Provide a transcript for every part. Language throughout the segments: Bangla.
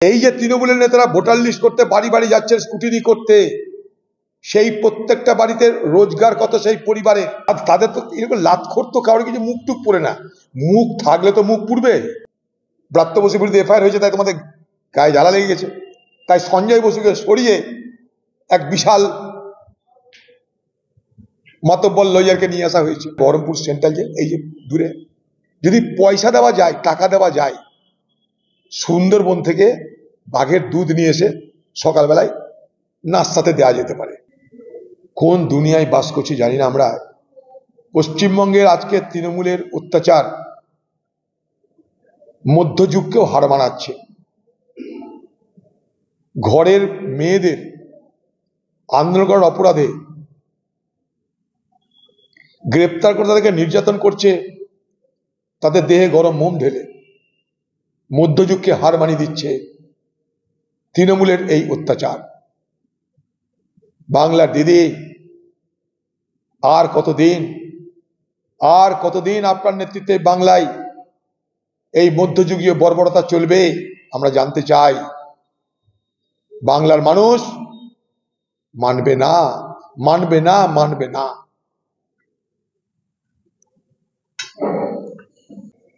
এই যে তৃণমূলের নেতারা ভোটার লিস্ট করতে বাড়ি বাড়ি যাচ্ছেন স্কুটিনি করতে, সেই প্রত্যেকটা বাড়িতে রোজগার কত সেই পরিবারে, তাদের তো এরকম লাতখোর তো কারোর কিছু মুখ টুক পড়ে না। মুখ থাকলে তো মুখ পুড়বে। ব্রাত্য বসুর বিরুদ্ধে এফআইআর হয়েছে, তাই তোমাদের গায়ে জ্বালা লেগে গেছে। তাই সঞ্জয় বসুকে সরিয়ে এক বিশাল মাতব্বর লয়ারকে নিয়ে আসা হয়েছে বহরমপুর সেন্ট্রাল জেল। এই যে দূরে যদি পয়সা দেওয়া যায়, টাকা দেওয়া যায়, সুন্দরবন থেকে বাঘের দুধ নিয়ে এসে সকালবেলায় নাস্তাতে দেওয়া যেতে পারে। কোন দুনিয়ায় বাস করছি জানি না আমরা। পশ্চিমবঙ্গের আজকে তৃণমূলের অত্যাচার মধ্যযুগকেও হার মানাচ্ছে। ঘরের মেয়েদের আন্দোলন করার অপরাধে গ্রেপ্তার করে তাদেরকে নির্যাতন করছে, তাদের দেহে গরম মোম ঢেলে। মধ্যযুগকে হার মানিয়ে দিচ্ছে তৃণমূলের এই অত্যাচার। বাংলার দিদি আর কতদিন আপনার নেতৃত্বে বাংলায় এই মধ্যযুগীয় বর্বরতা চলবে আমরা জানতে চাই। বাংলার মানুষ মানবে না, মানবে না, মানবে না।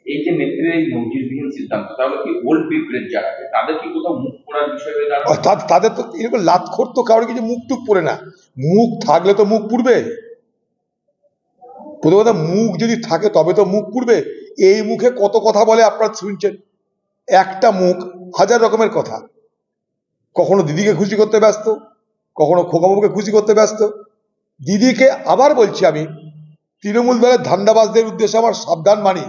এই যে নেত্রীর এই নজিরবিহীন সিদ্ধান্ত, তাহলে কি ওল্ড পিপলের যারা তাদের কি কোথাও মুখ পড়ার বিষয় হয়ে দাঁড়ায়? তাদের তো এরকম লাতখোর তো কারোর কিছু মুখ টুক পড়ে না। মুখ থাকলে তো মুখ পুড়বে। প্রথম কথা, মুখ যদি থাকে তবে তো মুখ পুড়বে। এই মুখে কত কথা বলে আপনারা শুনছেন। একটা মুখ হাজার রকমের কথা। কখনো দিদিকে খুশি করতে ব্যস্ত, কখনো খোকাবাবুকে খুশি করতে ব্যস্ত। দিদিকে আবার বলছি, আমি তৃণমূল দলের ধান্দাবাজদের উদ্দেশ্যে আমার সাবধান মানি।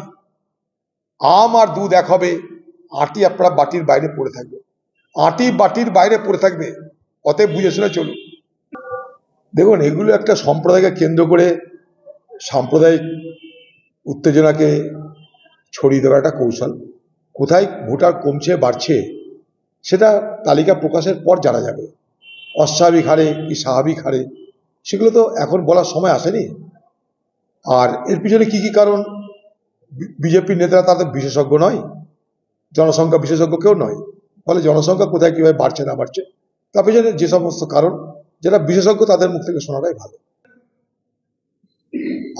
আম আর দুধ এক হবে, আটি আপনারা বাটির বাইরে পড়ে থাকবে, আটি বাটির বাইরে পড়ে থাকবে। অতএব বুঝে শুনে চলুন। দেখুন, এগুলো একটা সম্প্রদায়কে কেন্দ্র করে সাম্প্রদায়িক উত্তেজনাকে ছড়িয়ে দেওয়ার একটা কৌশল। কোথায় ভোটার কমছে বাড়ছে সেটা তালিকা প্রকাশের পর জানা যাবে। অস্বাভাবিক হারে কি স্বাভাবিক হারে সেগুলো তো এখন বলার সময় আসেনি। আর এর পিছনে কি কি কারণ, বিজেপির নেতারা তাদের বিশেষজ্ঞ নয়, জনসংখ্যা বিশেষজ্ঞ কেউ নয়। ফলে জনসংখ্যা কোথায় কিভাবে বাড়ছে না বাড়ছে তার পিছনে যে সমস্ত কারণ, যারা বিশেষজ্ঞ তাদের মুখ থেকে শোনাটাই ভালো।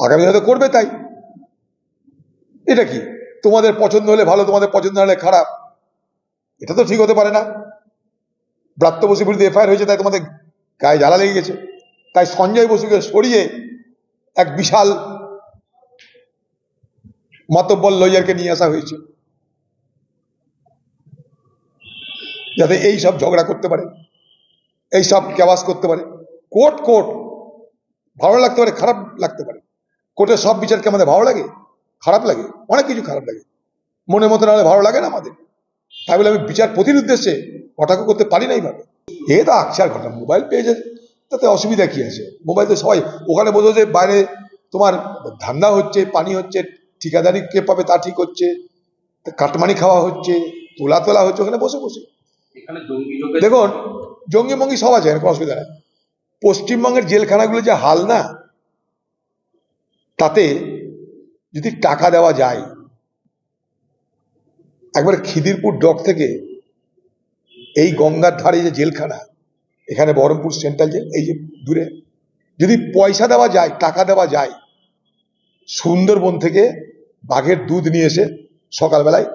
আগামী হয়তো করবে তাই। এটা কি তোমাদের পছন্দ হলে ভালো, তোমাদের পছন্দ হলে খারাপ? এটা তো ঠিক হতে পারে না। ব্রাত্য বসুর বিরুদ্ধে এফআইআর হয়েছে, তাই তোমাদের গায়ে জ্বালা লেগে গেছে। তাই সঞ্জয় বসুকে সরিয়ে এক বিশাল মাতব্বর লয়ারকে নিয়ে আসা হয়েছে, যাতে এই সব ঝগড়া করতে পারে, এই সব কেওয়াস করতে পারে। কোর্ট ভালো লাগতে পারে, খারাপ লাগতে পারে। কোর্টের সব বিচারকে আমাদের ভালো লাগে? খারাপ লাগে, অনেক কিছু খারাপ লাগে। মনের মতো না হলে ভালো লাগে না আমাদের। তাই বলে আমি বিচারপতির উদ্দেশ্যে কটাক্ষ করতে পারি না এইভাবে। এ তো আকছার ঘটনা। মোবাইল পেয়েছে তাতে অসুবিধা কি আছে? মোবাইল তো সবাই ওখানে বোঝো যে বাইরে তোমার ধান্দা হচ্ছে, পানি হচ্ছে, ঠিকাদারি কে পাবে তা ঠিক হচ্ছে, কাটমানি খাওয়া হচ্ছে, তোলা হচ্ছে ওখানে বসে বসে। দেখুন, জঙ্গি মঙ্গি সব আছে, কোনো অসুবিধা নেই। পশ্চিমবঙ্গের জেলখানাগুলো যে হাল না, তাতে যদি টাকা দেওয়া যায়, একবার খিদিরপুর ডক থেকে এই গঙ্গার ধারে যে জেলখানা, এখানে বহরমপুর সেন্ট্রাল জেল, এই যে দূরে যদি পয়সা দেওয়া যায়, টাকা দেওয়া যায়, সুন্দরবন থেকে বাঘের দুধ নিয়ে এসে সকালবেলায়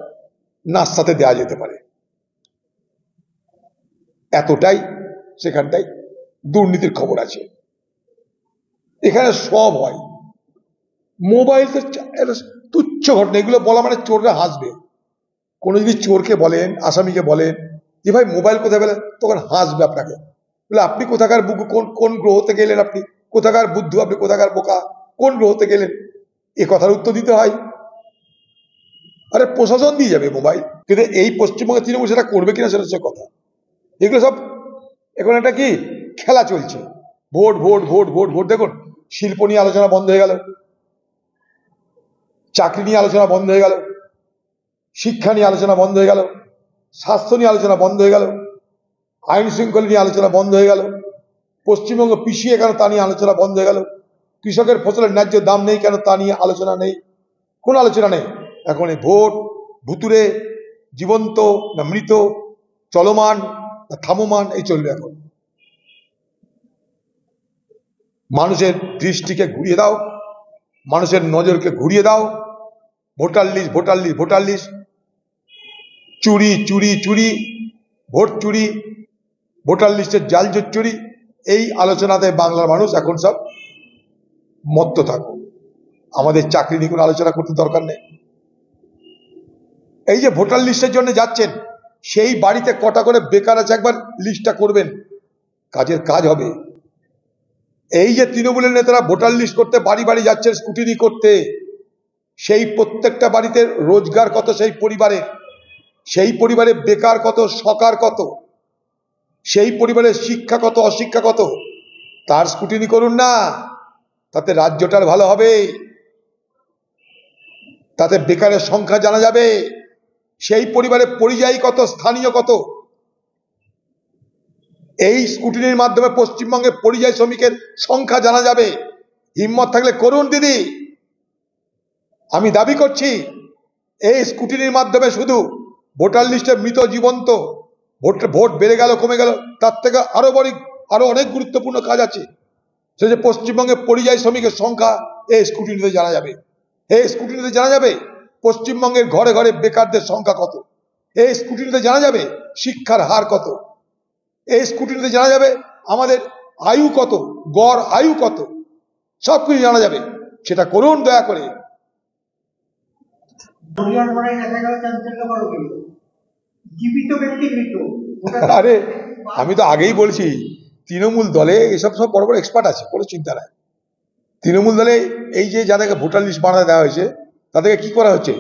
নাস্তাতে দেওয়া যেতে পারে। এতটাই সেখানটাই দুর্নীতির খবর আছে। এখানে সব হয়। মোবাইল তো তুচ্ছ ঘটনা, এগুলো বলা মানে চোররা হাসবে। কোনো যদি চোরকে বলেন, আসামিকে বলেন যে ভাই মোবাইল কোথায় পেলেন, তখন হাসবে আপনাকে। বলে আপনি কোথাকার কোন গ্রহতে গেলেন, আপনি কোথাকার বুদ্ধু, আপনি কোথাকার বোকা, কোন গ্রহতে গেলেন? এ কথার উত্তর দিতে হয়। আরে প্রশাসন দিয়ে যাবে মোবাইল, কিন্তু এই পশ্চিমবঙ্গের তৃণমূল সেটা করবে কিনা সেটা হচ্ছে কথা। এগুলো সব এখন একটা কি খেলা চলছে, vote vote vote vote vote. দেখুন, শিল্প নিয়ে আলোচনা বন্ধ হয়ে গেল, চাকরি নিয়ে আলোচনা বন্ধ হয়ে গেল, শিক্ষা নিয়ে আলোচনা বন্ধ হয়ে গেল, স্বাস্থ্য নিয়ে আলোচনা বন্ধ হয়ে গেল, আইন শৃঙ্খলা নিয়ে আলোচনা বন্ধ হয়ে গেল, পশ্চিমবঙ্গ পিছিয়ে কেন তা নিয়ে আলোচনা বন্ধ হয়ে গেল, কৃষকের ফসলের ন্যায্য দাম নেই কেন তা নিয়ে আলোচনা নেই, কোনো আলোচনা নেই। এখন এই ভোট, ভুতুরে, জীবন্ত না মৃত, চলমান থামমান এই চলবে এখন। মানুষের দৃষ্টিকে ঘুরিয়ে দাও, মানুষের নজরকে ঘুরিয়ে দাও। Voter list, voter list, voter list, চুরি চুরি চুরি, ভোট চুরি, ভোটার লিস্টের জাল চুরি, এই আলোচনাতে বাংলার মানুষ এখন সব মত্ত থাকো। আমাদের চাকরি নিয়ে কোনো আলোচনা করতে দরকার নেই। এই যে ভোটার লিস্টের জন্য যাচ্ছেন, সেই বাড়িতে কটা করে বেকার আছে একবার লিস্টটা করবেন, কাজের কাজ হবে। এই যে তৃণমূলের নেতারা ভোটার লিস্ট করতে বাড়ি বাড়ি যাচ্ছেন স্কুটিনি করতে, সেই প্রত্যেকটা বাড়িতে রোজগার কত সেই পরিবারে বেকার কত, সকার কত, সেই পরিবারের শিক্ষা কত, অশিক্ষা কত, তার স্কুটিনি করুন না। তাতে রাজ্যটার ভালো হবে, তাতে বেকারের সংখ্যা জানা যাবে, সেই পরিবারে পরিযায়ী কত, স্থানীয় কত। এই স্কুটিনির মাধ্যমে পশ্চিমবঙ্গে পরিযায়ী শ্রমিকের সংখ্যা জানা যাবে। হিম্মত থাকলে করুন দিদি। আমি দাবি করছি এই স্কুটিনির মাধ্যমে শুধু ভোটার লিস্টে মৃত জীবন্ত ভোট বেড়ে গেল কমে গেল, তার থেকে আরো অনেক গুরুত্বপূর্ণ কাজ আছে। সে যে পশ্চিমবঙ্গে পরিযায়ী শ্রমিকের সংখ্যা এই স্কুটিনিতে জানা যাবে। এই স্কুটিনিতে জানা যাবে পশ্চিমবঙ্গের ঘরে ঘরে বেকারদের সংখ্যা কত। এই স্কুটিনিতে জানা যাবে শিক্ষার হার কত। এই স্কুটিনিতে জানা যাবে আমাদের আয়ু কত, গড় আয়ু কত, সবকিছু জানা যাবে। সেটা করুন দয়া করে। আরে আমি তো আগেই বলছি, তৃণমূল দলে এসব সব বড় বড় এক্সপার্ট আছে, কোনো চিন্তা নাই। তৃণমূল দলে এই যে যাদেরকে ভোটার লিস্ট বানাতে দেওয়া হয়েছে, তাদেরকে কি করা হচ্ছে,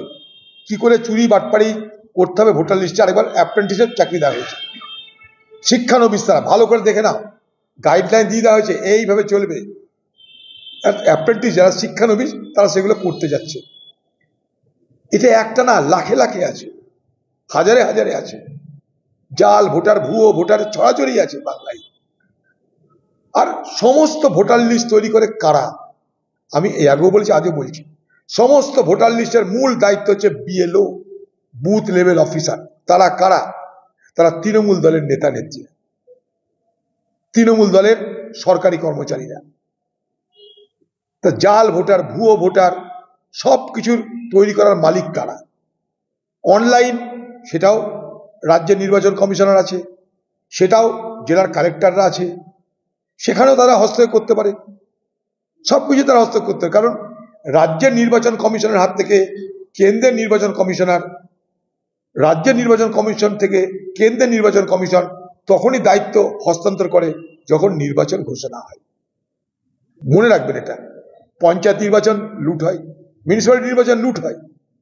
কি করে চুরি বাটপাড়ি করতে হবে ভোটার লিস্টে আরেকবার অ্যাপ্রেন্টিসের চাকরি দেওয়া হয়েছে। শিক্ষানবিশ তারা ভালো করে দেখে নাও, গাইডলাইন দিয়ে দেওয়া হয়েছে এইভাবে চলবে। অ্যাপ্রেন্টিস যারা শিক্ষানবিশ তারা সেগুলো করতে যাচ্ছে। এটা একটা না, লাখে লাখে আছে, হাজারে হাজারে আছে। জাল ভোটার, ভুয়ো ভোটার ছড়াছড়ি আছে বাংলায়। আর সমস্ত ভোটার লিস্ট তৈরি করে কারা, আমি এই আগেও বলছি আজও বলছি, সমস্ত ভোটার লিস্টের মূল দায়িত্ব হচ্ছে বিএলও, বুথ লেভেল অফিসার। তারা কারা? তারা তৃণমূল দলের নেতা নেত্রী, তৃণমূল দলের সরকারি কর্মচারীরা। তা জাল ভোটার, ভুয়ো ভোটার সবকিছুর তৈরি করার মালিক কারা? অনলাইন, সেটাও রাজ্যের নির্বাচন কমিশনার আছে, সেটাও জেলার কালেক্টররা আছে, সেখানেও তারা হস্তক্ষেপ করতে পারে। সবকিছু তারা হস্তক্ষেপ করতে পারে, কারণ রাজ্যের নির্বাচন কমিশনের হাত থেকে কেন্দ্রের নির্বাচন কমিশনার, রাজ্যের নির্বাচন কমিশন থেকে কেন্দ্রের নির্বাচন কমিশন তখনই দায়িত্ব হস্তান্তর করে যখন নির্বাচন ঘোষণা হয়। মনে রাখবেন এটা। পঞ্চায়েত নির্বাচন লুট হয়, মিউনিসিপ্যালিটি নির্বাচন লুট হয়,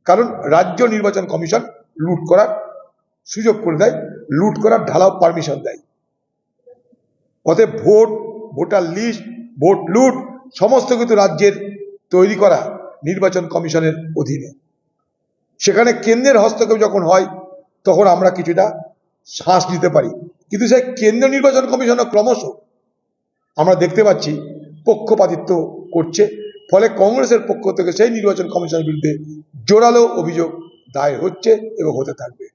কারণ রাজ্য নির্বাচন কমিশন লুট করার সুযোগ করে দেয়, লুট করার ঢালাও পারমিশন দেয়। অতএব ভোট, ভোটার লিস্ট, ভোট লুট সমস্ত কিছু রাজ্যের তৈরি করা নির্বাচন কমিশনের অধীনে। সেখানে কেন্দ্রের হস্তক্ষেপ যখন হয় তখন আমরা কিছুটা শ্বাস নিতে পারি, কিন্তু সেই কেন্দ্রীয় নির্বাচন কমিশনও ক্রমশ আমরা দেখতে পাচ্ছি পক্ষপাতিত্ব করছে। ফলে কংগ্রেসের পক্ষ থেকে সেই নির্বাচন কমিশনের বিরুদ্ধে জোরালো অভিযোগ দায়ের হচ্ছে এবং হতে থাকবে।